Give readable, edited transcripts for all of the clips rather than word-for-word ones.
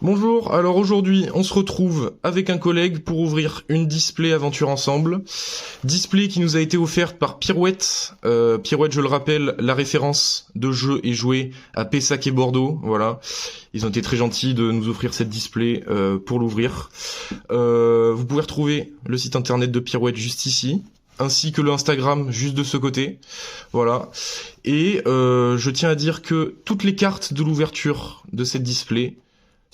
Bonjour, alors aujourd'hui on se retrouve avec un collègue pour ouvrir une display aventure ensemble. Display qui nous a été offerte par Pirouette. Pirouette, je le rappelle, la référence de jeu et jouet à Pessac et Bordeaux. Voilà, ils ont été très gentils de nous offrir cette display pour l'ouvrir. Vous pouvez retrouver le site internet de Pirouette juste ici, ainsi que le Instagram juste de ce côté. Voilà. Et je tiens à dire que toutes les cartes de l'ouverture de cette display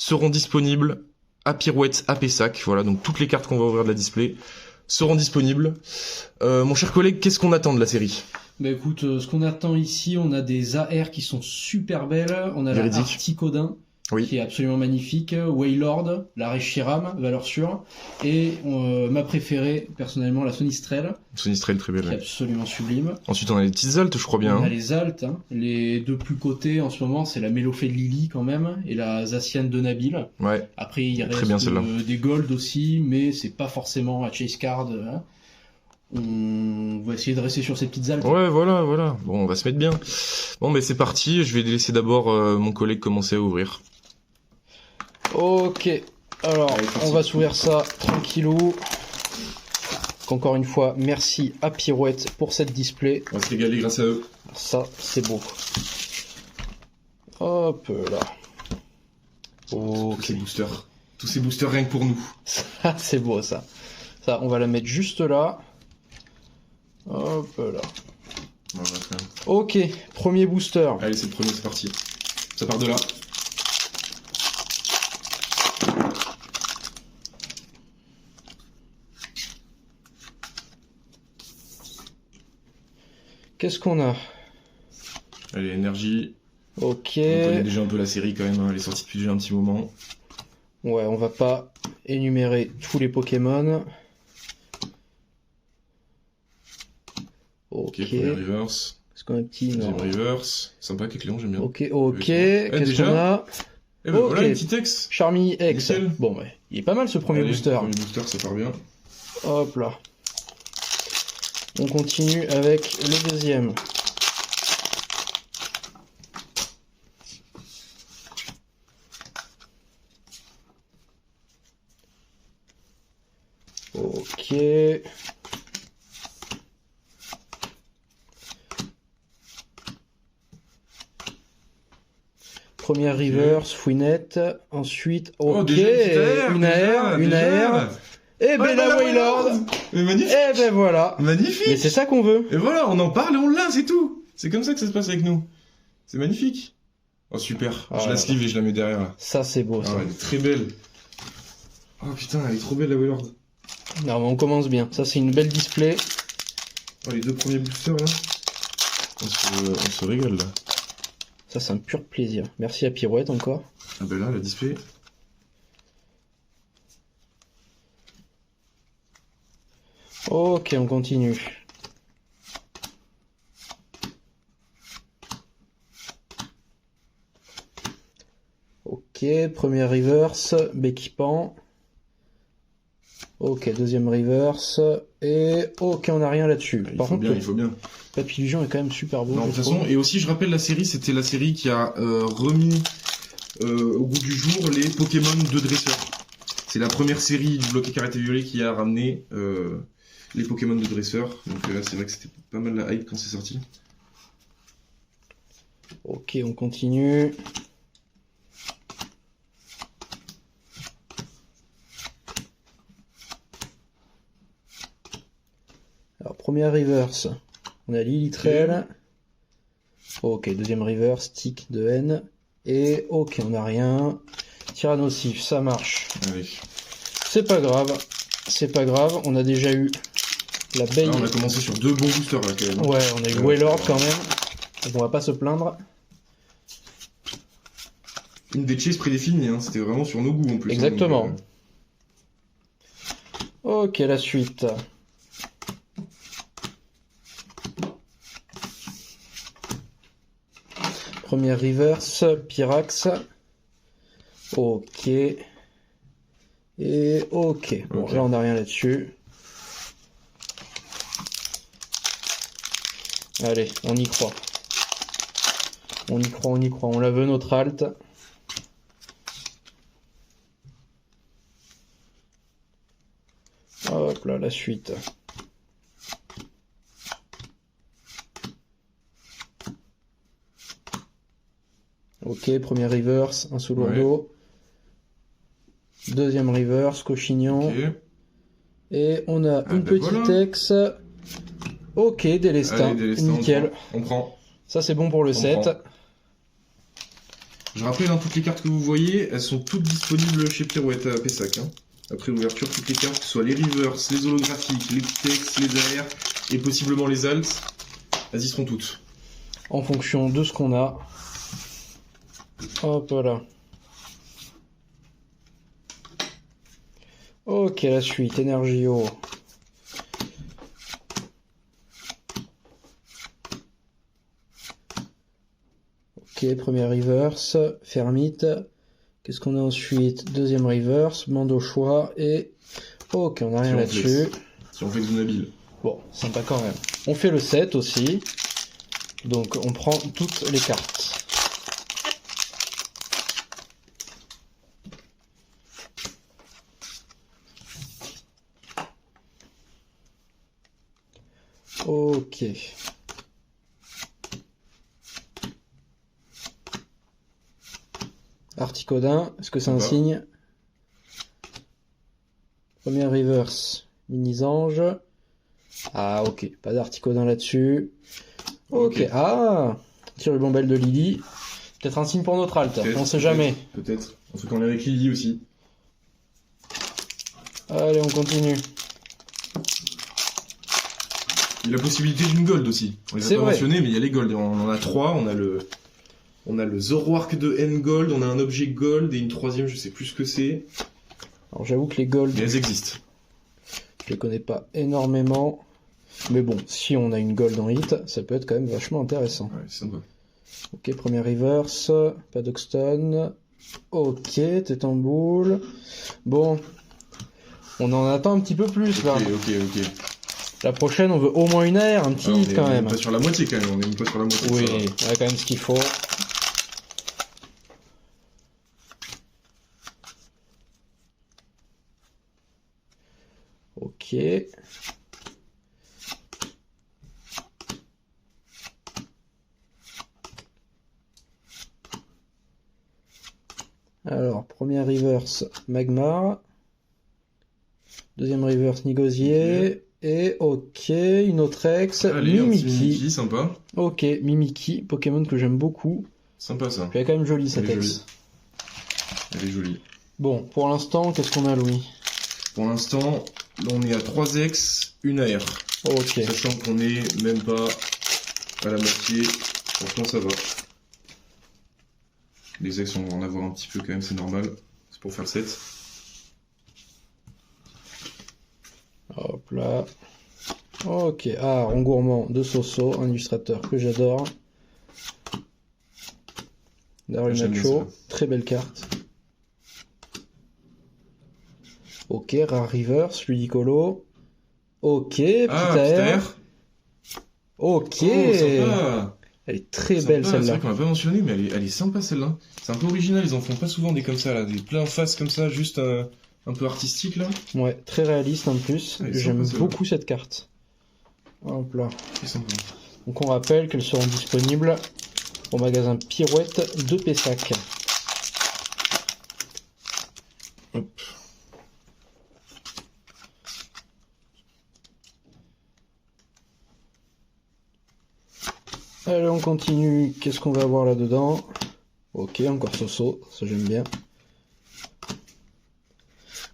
seront disponibles à Pirouette, à Pessac. Voilà, donc toutes les cartes qu'on va ouvrir de la display seront disponibles. Mon cher collègue, qu'est-ce qu'on attend de la série ? Bah écoute, ce qu'on attend ici, on a des AR qui sont super belles. On a Véridique. la Articodin, Oui. qui est absolument magnifique. Waylord, la Reshiram, valeur sûre. Et ma préférée, personnellement, la Sonistrel, Sonistrel, très belle. qui est Ouais. absolument sublime. Ensuite, on a les petites altes, je crois bien. On a Hein. les Altes, hein. Les deux plus cotées en ce moment, c'est la Mélofée de Lily quand même, et la Zacian de Nabil. Ouais. Après, il Très reste bien, celle-là. des Gold aussi, mais c'est pas forcément à Chase Card. Hein. On va essayer de rester sur ces petites Altes. Ouais, voilà. Bon, on va se mettre bien. Bon, mais c'est parti. Je vais laisser d'abord mon collègue commencer à ouvrir. Ok, alors Allez, on va s'ouvrir ça tranquillou. Encore une fois, merci à Pirouette pour cette display. On va se régaler grâce à eux. Ça, c'est beau. Hop là. Tous Ok, ces boosters. Tous ces boosters rien que pour nous. ça c'est beau ça. Ça, on va la mettre juste là. Hop là. On va faire. Ok, premier booster. Allez, c'est le premier, c'est parti. Ça part de là. Qu'est-ce qu'on a? Allez, énergie. Ok. On connaît déjà un peu la série quand même, hein. Elle est sortie depuis déjà un petit moment. Ouais, on va pas énumérer tous les Pokémon. Ok. Ok, premier reverse. Est-ce qu'on a un petit? Deuxième Non. reverse. Sympa avec Léon, j'aime bien. Ok. Eh, Qu'est-ce déjà qu'on a? Eh ben Ok. voilà, une petite ex. Charmy X. Nickel. Bon, ouais, il est pas mal ce premier Allez, booster. Premier booster, ça part bien. Hop là. On continue avec le deuxième. Ok. Première reverse, fouinette. Ensuite, ok. Oh, déjà une AR, une AR. Et ben la Waylord. Mais magnifique. Et ben voilà. Mais Magnifique. c'est ça qu'on veut. Et voilà, on en parle et on l'a, c'est tout. C'est comme ça que ça se passe avec nous. C'est magnifique. Oh super, Ah, je la sleeve et je la mets derrière là. Ça c'est beau Ah ça. ouais, elle est très belle. Oh putain, elle est trop belle la Waylord. Non, mais on commence bien. Ça c'est une belle display. Oh les deux premiers boosters là. On se régale là. Ça c'est un pur plaisir. Merci à Pirouette encore. Ah ben là, la display. Ok, on continue. Ok, première reverse, Becky Pan. Ok, deuxième reverse. Et ok, on n'a rien là-dessus. Il Par faut contre, bien, il faut bien. Papy Lugion est quand même super beau. Non, de je toute façon, trouve. et aussi je rappelle la série, c'était la série qui a remis au goût du jour les Pokémon de dresseurs. C'est la première série du bloc Écarlate et Violet qui a ramené les Pokémon de dresseurs. Donc là, c'est vrai que c'était pas mal la hype quand c'est sorti. Ok, on continue. Alors, première reverse, on a Lilitrel. Ok, deuxième reverse, Tic de N. Et ok, on n'a rien. Tyrannosif, ça marche. Allez. C'est pas grave. C'est pas grave, on a déjà eu la Là, Baye. on a commencé sur deux bons boosters là quand même. Ouais, on a eu Waylord quand même. Donc on va pas se plaindre. Une des chases prédéfinies, hein. C'était vraiment sur nos goûts en plus. Exactement. Hein, Ok, la suite. Première reverse, Pyrax. Ok. Et ok. Bon, Ok. là, on n'a rien là-dessus. Allez, on y croit. On y croit, on y croit. On la veut, notre alt. Hop là, la suite. Ok, premier reverse, un sous lourdeau. Deuxième reverse, cochignon. Ok. Et on a une petite voilà. ex. Ok, délestin. Allez, délestin, Nickel. On prend. Ça c'est bon pour le 7. Prend. Je rappelle, hein, toutes les cartes que vous voyez, elles sont toutes disponibles chez Pirouette à Pessac. Hein. Après l'ouverture, toutes les cartes, que ce soit les reverse, les holographiques, les textes, les AR et possiblement les alts, elles y seront toutes. En fonction de ce qu'on a. Hop là. Ok, la suite, Energio. Ok, premier reverse, Fermite. Qu'est-ce qu'on a ensuite? Deuxième reverse, Mando choix et... Ok, on n'a rien là-dessus. Si on fait que habile. Bon, sympa quand même. On fait le 7 aussi. Donc on prend toutes les cartes. Ok. Articodin, est-ce que c'est un signe? Premier reverse, Mini-Ange. Ah ok, pas d'Articodin là-dessus. Ok, ah, Tirubambelle de Lily. Peut-être un signe pour notre alt, on sait jamais. Peut-être, on fait qu'on est avec Lily aussi. Allez, on continue. Il y a la possibilité d'une gold aussi. On les a pas mentionnés, mais il y a les gold. On en a 3, on a le Zoroark de N gold, on a un objet gold et une troisième, je sais plus ce que c'est. Alors j'avoue que les gold... Mais elles existent. Je les connais pas énormément. Mais bon, si on a une gold en hit, ça peut être quand même vachement intéressant. Ouais, c'est sympa. Ok, premier reverse, Padoxton. Ok, tête en boule. Bon, on en attend un petit peu plus là. Ok. La prochaine, on veut au moins une AR, un petit hit quand même. On est pas sur la moitié quand même, on est même pas sur la moitié. Oui, on a quand même ce qu'il faut. Ok. Alors, première reverse, Magmar. Deuxième reverse, Nigosier. Et ok, une autre ex, Allez, Mimiki. Mimiki, sympa. Ok, Mimiki, Pokémon que j'aime beaucoup. Sympa ça. Elle est quand même jolie cette ex. Elle est jolie. Bon, pour l'instant, qu'est-ce qu'on a, Louis? Pour l'instant, on est à 3 ex, une AR. Ok. Sachant qu'on est même pas à la moitié, franchement ça va. Les ex, on va en avoir un petit peu quand même, c'est normal. C'est pour faire le 7. Hop là. Ok. Ah, Rond Gourmand de Soso, un illustrateur que j'adore. Darunacho, très belle carte. Ok, Rare Reverse, Ludicolo. Ok, Pitaer. Ok. Oh, sympa. Elle est très belle celle-là. C'est vrai qu'on l'a pas mentionné, mais elle est sympa celle-là. C'est un peu original, ils en font pas souvent des comme ça, là, des plein face comme ça, juste un peu artistique là. Ouais, très réaliste en plus. J'aime beaucoup cette carte. Hop là. C'est sympa. Donc on rappelle qu'elles seront disponibles au magasin Pirouette de Pessac. Hop. Allez, on continue. Qu'est-ce qu'on va avoir là-dedans? Ok, encore Soso, ça j'aime bien.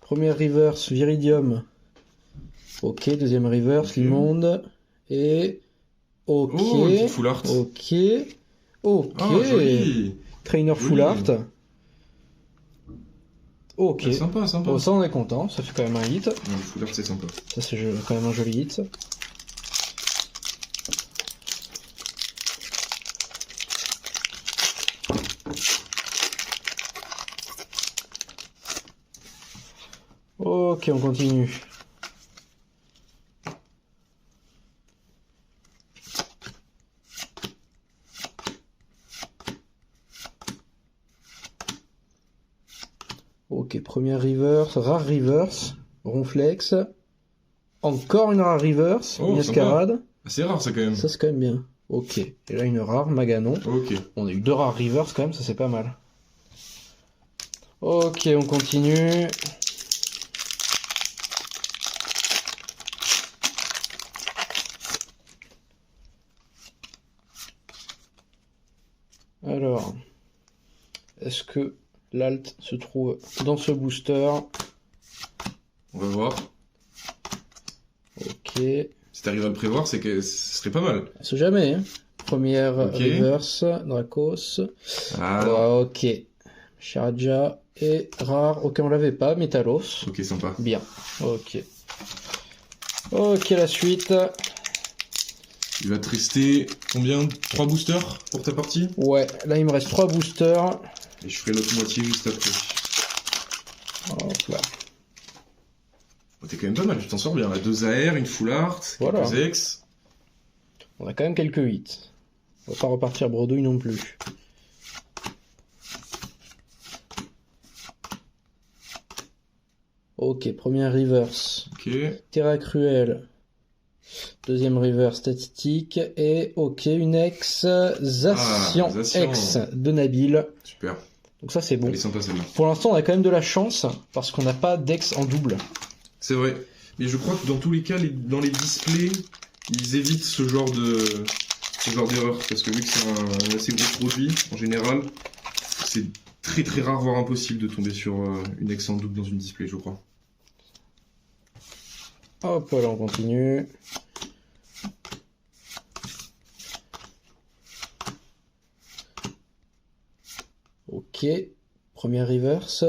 Première reverse, Viridium. Ok, deuxième reverse, Limonde. Et... Ok. Oh, une full art. Ok. Ok. Oh, joli. Trainer full art. Ok. Ah, sympa, sympa. Bon, ça on est content, ça fait quand même un hit. Non, le full art c'est sympa. Ça c'est quand même un joli hit. Ok, on continue. Ok, première reverse, Rare Reverse, Ronflex. Encore une rare reverse, Oh, une escarade. C'est rare ça quand même. Ça c'est quand même bien. Ok. Et là une rare Maganon. Ok. On a eu 2 rares reverse quand même, ça c'est pas mal. Ok, on continue. Alors, est-ce que l'alt se trouve dans ce booster? On va voir. Ok. Si t'arrives à le prévoir, c'est que ce serait pas mal. On sait jamais, hein. Première Ok. reverse, Dracos. Ah, Ok. Sharaja et rare. Ok, on l'avait pas. Metalos. ok, sympa. Bien. Ok. Ok, la suite. Il va te rester combien? 3 boosters pour ta partie? Ouais, là il me reste 3 boosters. Et je ferai l'autre moitié juste après. Hop là. Oh, t'es quand même pas mal, tu t'en sors bien. Là, 2 AR, une full art, Voilà. quelques ex. On a quand même quelques hits. On va pas repartir bredouille non plus. Ok, première reverse. Ok. Terra Cruel. Deuxième reverse statistique. Et ok, une ex Zacian. Zacian. Ex de Nabil. Super. Donc ça c'est bon. Elle est sympa celle-là. Pour l'instant on a quand même de la chance parce qu'on n'a pas d'ex en double. C'est vrai. Mais je crois que dans tous les cas, dans les displays, ils évitent ce genre d'erreur. Parce que vu que c'est un assez gros produit, en général, c'est très très rare, voire impossible de tomber sur une ex en double dans une display, je crois. Hop là on continue. Ok, première reverse,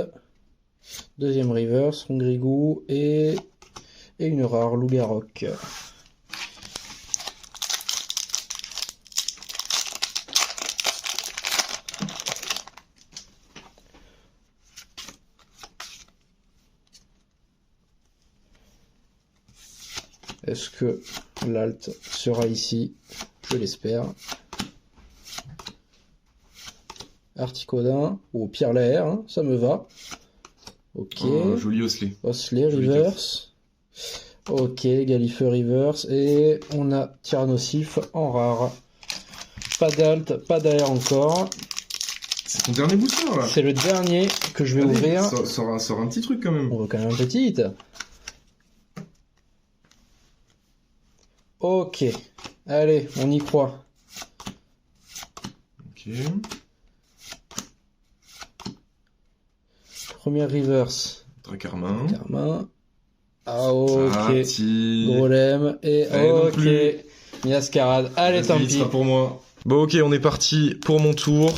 deuxième reverse, Rongrigou et une rare Lougarok. Est-ce que l'alt sera ici? Je l'espère. Articodin ou Pierre Laher, hein, ça me va. Ok. Oh, joli Osley. Osley, Joli reverse. Ok, Galifeu, reverse. Et on a Tyrannosif en rare. Pas d'alt, pas d'AR encore. C'est ton dernier booster là. C'est le dernier que je vais Allez, ouvrir. sort un petit truc quand même. On veut quand même un petit hit. Ok. Allez, on y croit. Ok. Première reverse. Dracarmin. Carmin. Ah ok. Ah, petit. Golem. Et Allez, non ok. plus. Miascarade. Allez, tant Vas-y, pis. ce sera pour moi. Bon, ok, on est parti pour mon tour.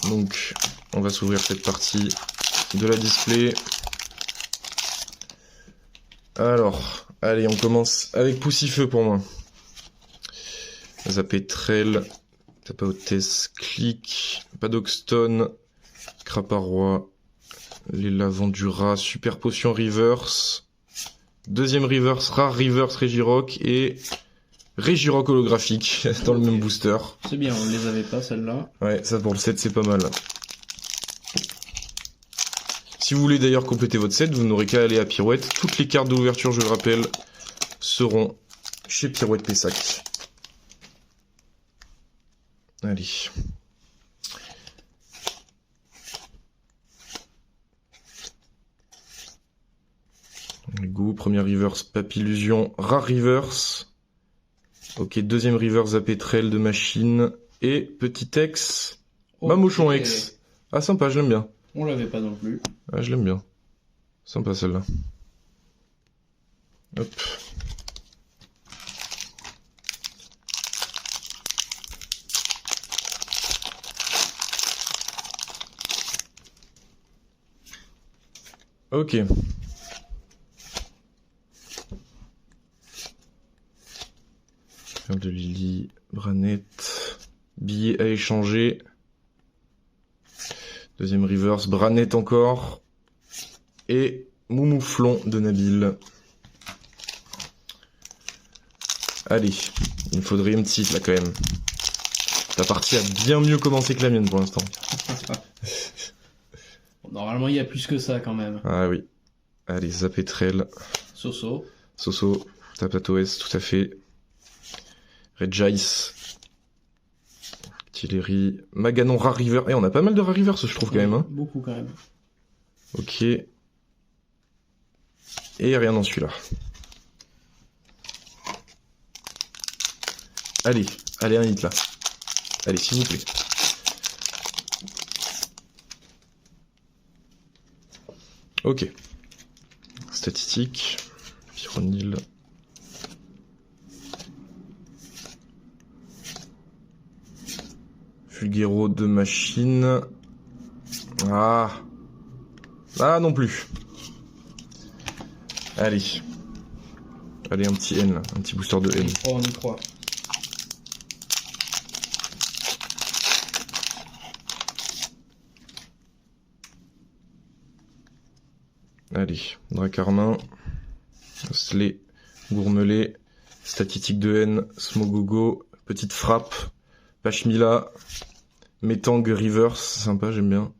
Donc, on va s'ouvrir cette partie de la display. Alors, allez, on commence avec Poussifeu pour moi. Zapetrel, Tapaotes, Click, Padoxton, Craparois, les Lavandura, Super Potion Reverse, deuxième Reverse, Rare Reverse Regirock et Regirock holographique dans le même booster. C'est bien, on les avait pas celles-là. Ouais, ça pour le set c'est pas mal. Si vous voulez d'ailleurs compléter votre set, vous n'aurez qu'à aller à Pirouette. Toutes les cartes d'ouverture, je le rappelle, seront chez Pirouette Pessac. Allez. Go, première reverse, Papillusion, Rare reverse. Ok, deuxième reverse, Zapetrel de machine. Et petit ex, Mamochon ex. Ah sympa, je l'aime bien. On l'avait pas non plus. Ah, je l'aime bien. Sympa celle-là. Hop. Ok. Perle de Lily, Branette, billet à échanger. Deuxième reverse, Branette encore. Et Moumouflon de Nabil. Allez, il me faudrait une petite là quand même. Ta partie a bien mieux commencé que la mienne pour l'instant. Normalement, il y a plus que ça quand même. Ah oui. Allez, Zapetrel. Soso. Soso, Tapatoes, tout à fait. Regice. Tillery. Maganon, Rare River. Eh, on a pas mal de Rare Rivers, je trouve, quand même. Hein. Beaucoup, quand même. Ok. Et rien dans celui-là. Allez, allez, un hit là. Allez, s'il vous plaît. Ok. Statistique. Pyronil. Fulguero de machine. Ah. Ah non plus. Allez. Allez, un petit N là. Un petit booster de N. Oh, on y croit. Allez, Dracarmin, Slay, Gourmelet, Statistique de N, Smogogo, Petite Frappe, Pachmila, Metang Reverse, sympa, j'aime bien.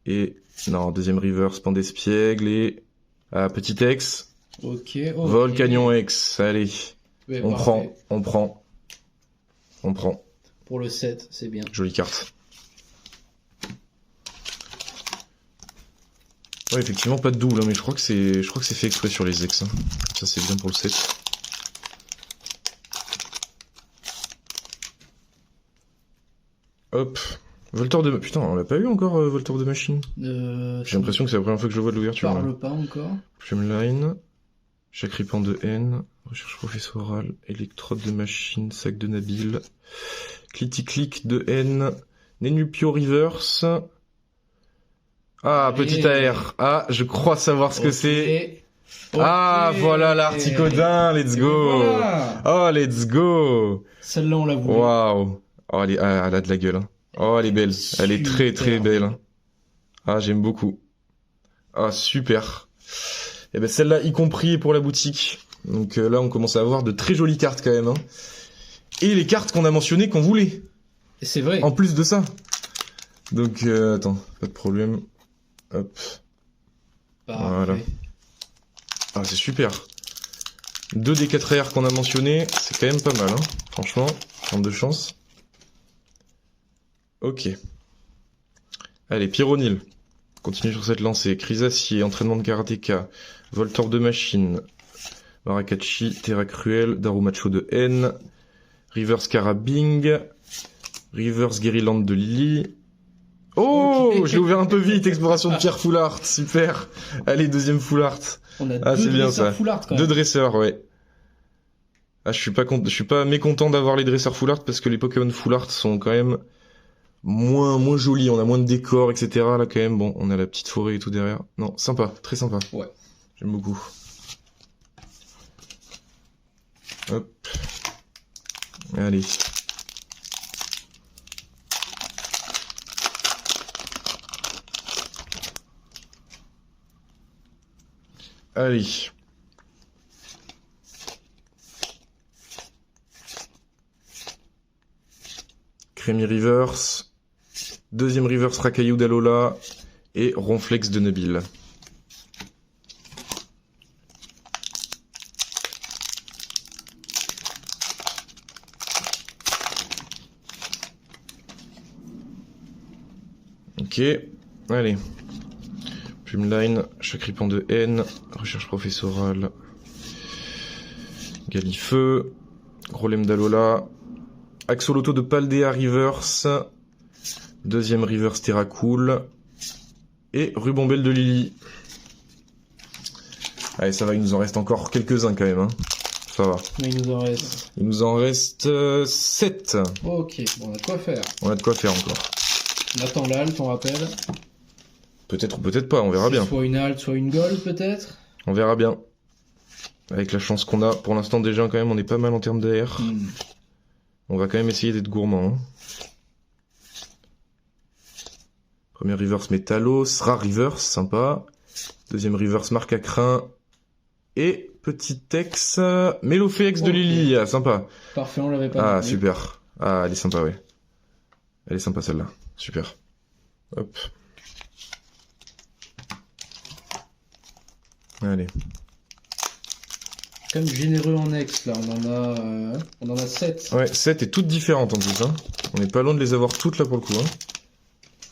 Et, non, deuxième Reverse, Pandespiègle et... Ah, Petit X. Ok. Vol, Canyon X, allez. Ouais, on parfait. prend, on prend. On prend. Pour le 7, c'est bien. Jolie carte. Ouais, effectivement, pas de double, hein, mais je crois que c'est fait exprès sur les ex. Hein. Ça, c'est bien pour le 7. Hop. Volteur de... Putain, on l'a pas eu encore, Volteur de machine. J'ai l'impression que c'est la première fois que je le vois de l'ouverture. Parle là. pas encore. Line. Chacripan de N. Recherche professorale. Électrode de machine. Sac de Nabil. Clitic de N. Nenupio Reverse. Ah, Allez. petit AR. Ah, je crois savoir ce que c'est. Ah, voilà l'Articodin, let's go. Voilà. Oh, let's go. Celle-là, on l'a voulu. Waouh. Oh, elle a de la gueule. Hein. Oh, elle est belle. Elle est très très belle. Hein. Ah, j'aime beaucoup. Ah, super. Et ben celle-là, y compris pour la boutique. Donc là, on commence à avoir de très jolies cartes quand même. Hein. Et les cartes qu'on a mentionnées qu'on voulait. Et c'est vrai. En plus de ça. Donc, attends, pas de problème. Hop. Parfait. Voilà. Ah, c'est super. 2 des 4 AR qu'on a mentionnés, c'est quand même pas mal, hein. Franchement, en termes de chance. Ok. Allez, Pyronil. Continue sur cette lancée. Chrysacier, entraînement de karatéka, Voltor de machine, Marakachi, Terra Cruel, Darumacho de N, Reverse Carabing, Reverse Guerryland de Lily. Oh, Ok. je l'ai ouvert un peu vite, exploration de Pierre Full Art, super. Allez, deuxième Full Art. On a Ah, deux c'est bien dresseurs ça. full art, quand 2 même. dresseurs, ouais. Ah, je suis pas mécontent d'avoir les dresseurs Full Art parce que les Pokémon Full Art sont quand même moins jolis, on a moins de décors, etc. Là, quand même, bon, on a la petite forêt et tout derrière. Non, sympa, très sympa. Ouais. J'aime beaucoup. Hop. Allez. Allez. Crémy Reverse. Deuxième Reverse Racaillou d'Alola. Et Ronflex de Nabil. Ok. Allez. Plumeline, Chacripan de N, Recherche professorale, Galifeu, Grolem d'Alola, Axoloto de Paldea Reverse, deuxième Reverse Terracool, et Rubombelle de Lily. Allez, ça va, il nous en reste encore quelques-uns quand même, hein. Ça va. Mais il nous en reste. Il nous en reste 7. Ok, bon, on a de quoi faire. On a de quoi faire encore. On attend l'alt, on rappelle. Peut-être ou peut-être pas, on verra bien. Soit une alt, soit une gold, peut-être. On verra bien. Avec la chance qu'on a, pour l'instant déjà quand même, on est pas mal en termes d'AR. On va quand même essayer d'être gourmand. Hein. Premier reverse Métallos, Rare reverse, sympa. Deuxième reverse Marc à Crin. Et petit ex Mélophéex de Ok. Lily, ah, sympa. Parfait, on l'avait pas. Ah, non plus. super. Ah, elle est sympa, ouais. Elle est sympa celle-là. Super. Hop. Allez. quand même généreux en ex, là. On en a 7. Ouais, 7 et toutes différentes en plus. Hein. On n'est pas loin de les avoir toutes là pour le coup. Hein.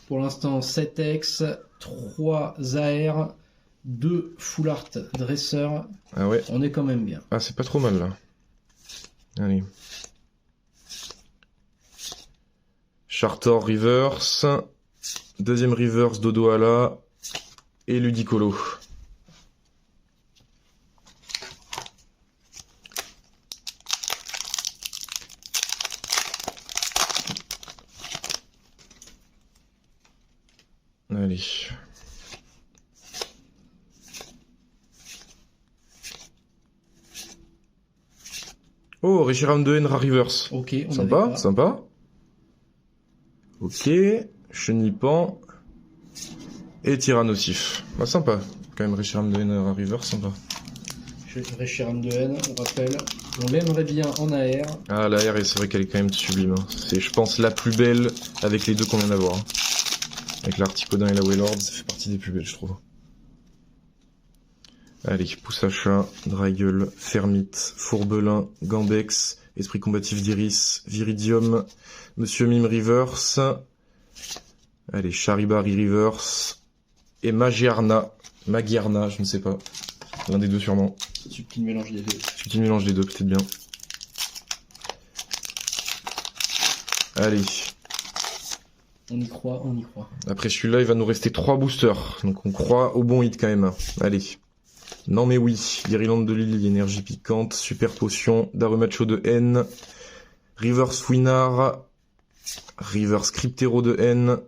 Pour l'instant, 7 ex, 3 AR, 2 full art dresseur. Ah ouais. On est quand même bien. Ah, c'est pas trop mal là. Allez. Chartor reverse. Deuxième reverse Dodoala. Et Ludicolo. Allez. Oh, Reshiram de N reverse. Ok, on sympa, sympa. Ok, Chenipan et Tyrannosif. Bah, sympa. Quand même, Reshiram de N reverse, sympa. Reshiram de N, on rappelle. On l'aimerait bien en AR. Ah, la R, c'est vrai qu'elle est quand même sublime. Hein. C'est, je pense, la plus belle avec les deux qu'on vient d'avoir. Hein. Avec l'Articodin et la Wailord, ça fait partie des plus belles, je trouve. Allez, Poussacha, Dragueul, Fermite, Fourbelin, Gambex, Esprit combatif d'Iris, Viridium, Monsieur Mime Reverse. Allez, Charibari Reverse. Et Magiarna, je ne sais pas. L'un des deux sûrement. Subtil mélange des deux. Subtil mélange des deux, peut-être bien. Allez. On y croit, on y croit. Après celui-là, il va nous rester 3 boosters. Donc on croit au bon hit quand même. Allez. Non mais oui. Guérilande de Lily, énergie piquante, super potion, Darumacho de N, Reverse Fouinard, Reverse Cryptero de N,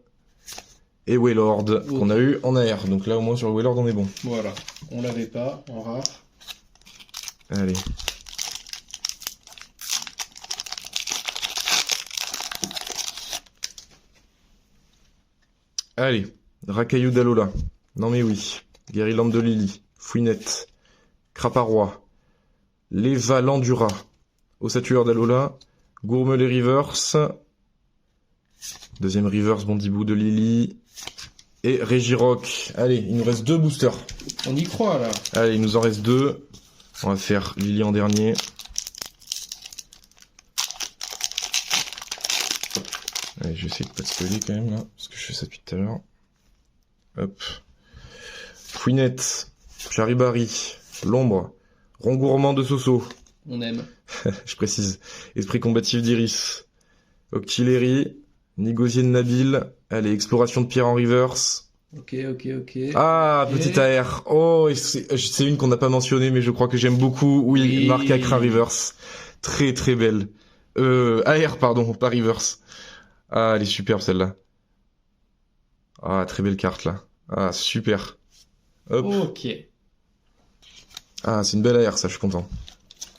et Wailord, qu'on a eu en AR. Donc là au moins sur le Wailord on est bon. Voilà. On l'avait pas en rare. Allez. Allez, Racaillou d'Alola. Non mais oui. Guérilande de Lily. Fouinette. Craparois. Leva Landura. Ossatueur d'Alola. Gourmelet Reverse. Deuxième Reverse Bondibou de Lily. Et Régirock. Allez, il nous reste 2 boosters. On y croit là. Allez, il nous en reste 2. On va faire Lily en dernier. Allez, je vais essayer de pas te spoiler quand même là, parce que je fais ça depuis tout à l'heure. Hop. Fouinette, Charibari, L'Ombre, Rongourmand de Soso. On aime. Je précise. Esprit combatif d'Iris. Octillery, Nigosier de Nabil. Allez, Exploration de Pierre en reverse. Ok. Ah, petite AR. Oh, c'est une qu'on n'a pas mentionnée, mais je crois que j'aime beaucoup. Oui, Marc Acrin reverse. Très très belle. AR, pardon, pas reverse. Ah, elle est superbe celle-là. Ah, très belle carte là. Ah, super. Hop. Ok. Ah, c'est une belle AR, ça, je suis content.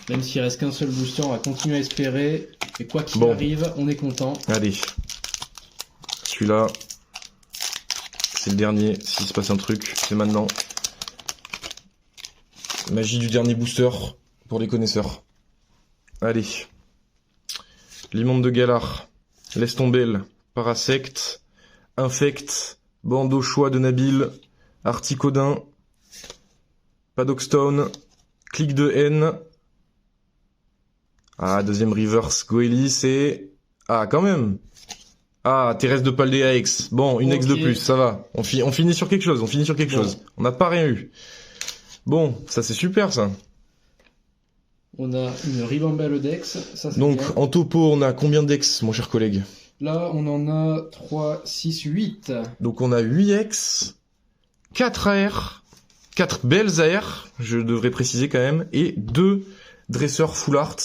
Même s'il reste qu'un seul booster, on va continuer à espérer. Et quoi qu'il arrive, on est content. Allez. Celui-là, c'est le dernier. S'il se passe un truc, c'est maintenant. Magie du dernier booster pour les connaisseurs. Allez. L'immonde de Galar. Laisse tomber. Parasect. Infect. Bandeau choix de Nabil. Articodin. Paddockstone. Clic de N. Ah, deuxième reverse Goelis et... Ah, quand même. Ah, Thérèse de Paldea X. Bon, une X de plus, ça va. On finit sur quelque chose, On n'a pas rien eu. Bon, ça c'est super ça. On a une ribambelle Dex, ça c'est donc, bien. En topo, on a combien d'X, mon cher collègue? Là, on en a 3, 6, 8. Donc on a 8 X, 4 AR, 4 belles AR, je devrais préciser quand même, et 2 dresseurs full art.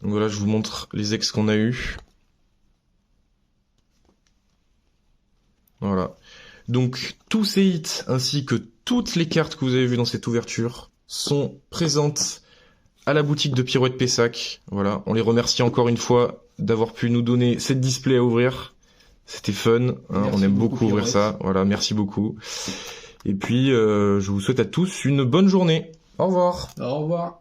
Donc voilà, je vous montre les X qu'on a eu. Voilà. Donc tous ces hits, ainsi que toutes les cartes que vous avez vues dans cette ouverture, sont présentes à la boutique de Pirouette Pessac. Voilà, on les remercie encore une fois d'avoir pu nous donner cette display à ouvrir. C'était fun, hein, on aime beaucoup ouvrir ça. Voilà, merci beaucoup. Et puis, je vous souhaite à tous une bonne journée. Au revoir. Au revoir.